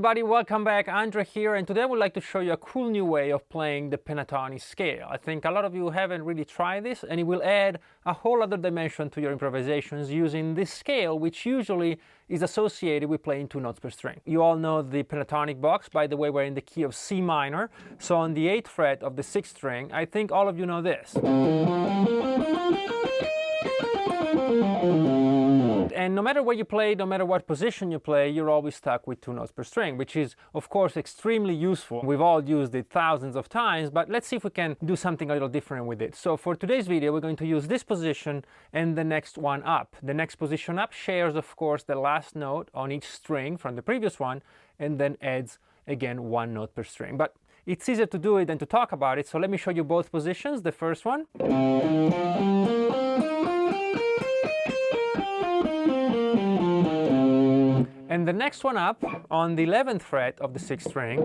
everybody, welcome back. Andre here, and today I would like to show you a cool new way of playing the pentatonic scale. I think a lot of you haven't really tried this, and it will add a whole other dimension to your improvisations using this scale, which usually is associated with playing 2 notes per string. You all know the pentatonic box. By the way, we're in the key of C minor, so on the 8th fret of the 6th string, I think all of you know this. And no matter where you play, no matter what position you play, you're always stuck with 2 notes per string, which is, of course, extremely useful. We've all used it thousands of times, but let's see if we can do something a little different with it. So for today's video, we're going to use this position and the next one up. The next position up shares, of course, the last note on each string from the previous one, and then adds, again, 1 note per string. But it's easier to do it than to talk about it, so let me show you both positions. The first one. And the next one up on the 11th fret of the 6th string.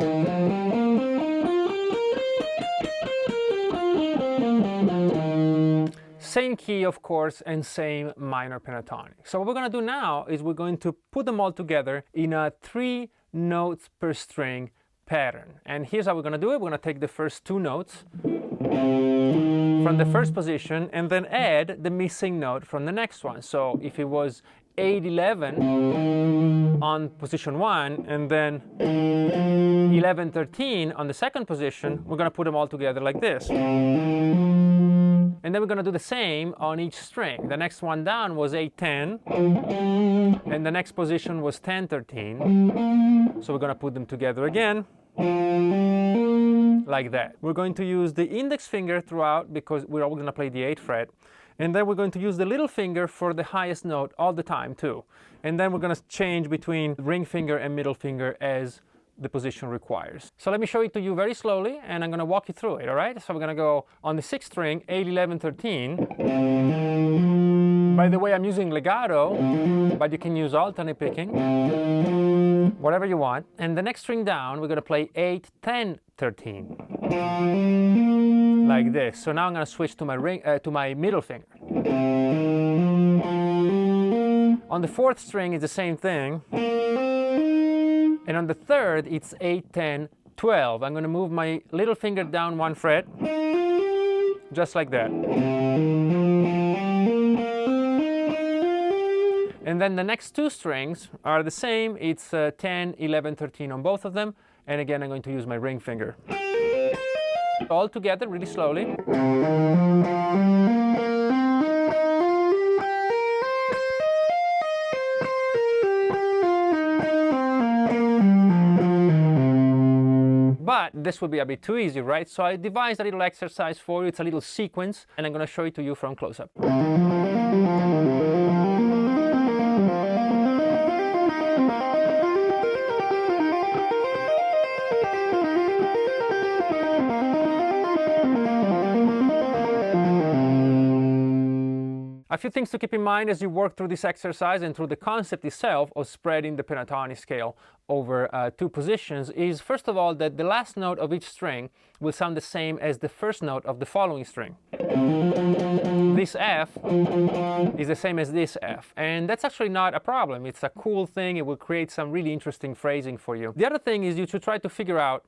Same key, of course, and same minor pentatonic. So what we're going to do now is we're going to put them all together in a 3 notes per string pattern. And here's how we're going to do it. We're going to take the first 2 notes from the first position and then add the missing note from the next one. So if it was 8-11 on position 1 and then 11-13 on the second position, we're going to put them all together like this. And then we're going to do the same on each string. The next one down was 8-10 and the next position was 10-13. So we're going to put them together again like that. We're going to use the index finger throughout because we're all going to play the 8th fret. And then we're going to use the little finger for the highest note all the time too. And then we're going to change between ring finger and middle finger as the position requires. So let me show it to you very slowly, and I'm going to walk you through it, all right? So we're going to go on the 6th string, 8-11-13. By the way, I'm using legato, but you can use alternate picking, whatever you want. And the next string down, we're going to play 8-10-13. Like this. So now I'm going to switch to my middle finger. On the 4th string, it's the same thing. And on the 3rd, it's 8-10-12. I'm going to move my little finger down 1 fret, just like that. And then the next 2 strings are the same. It's 10, 11, 13 on both of them. And again, I'm going to use my ring finger. All together, really slowly. But this would be a bit too easy, right? So I devised a little exercise for you. It's a little sequence, and I'm going to show it to you from close-up. A few things to keep in mind as you work through this exercise and through the concept itself of spreading the pentatonic scale over 2 positions is, first of all, that the last note of each string will sound the same as the first note of the following string. This F is the same as this F, and that's actually not a problem. It's a cool thing. It will create some really interesting phrasing for you. The other thing is you should try to figure out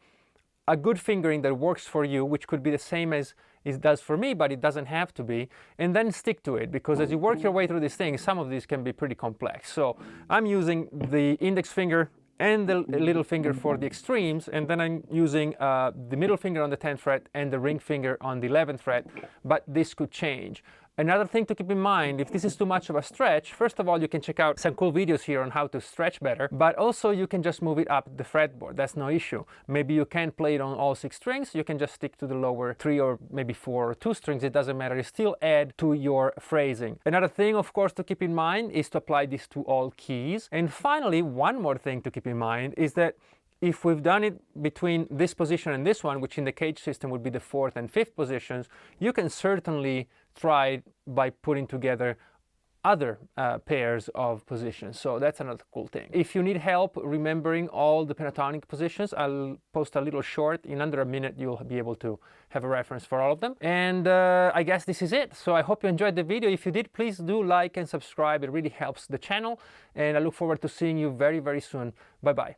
a good fingering that works for you, which could be the same as it does for me, but it doesn't have to be, and then stick to it, because as you work your way through these things, some of these can be pretty complex. So I'm using the index finger and the little finger for the extremes, and then I'm using the middle finger on the 10th fret and the ring finger on the 11th fret, but this could change. Another thing to keep in mind, if this is too much of a stretch, first of all, you can check out some cool videos here on how to stretch better, but also you can just move it up the fretboard. That's no issue. Maybe you can't play it on all 6 strings. You can just stick to the lower 3 or maybe 4 or 2 strings. It doesn't matter. You still add to your phrasing. Another thing, of course, to keep in mind is to apply this to all keys. And finally, one more thing to keep in mind is that if we've done it between this position and this one, which in the cage system would be the 4th and 5th positions, you can certainly try it by putting together other pairs of positions. So that's another cool thing. If you need help remembering all the pentatonic positions, I'll post a little short. In under a minute, you'll be able to have a reference for all of them. And I guess this is it. So I hope you enjoyed the video. If you did, please do like and subscribe. It really helps the channel. And I look forward to seeing you very, very soon. Bye-bye.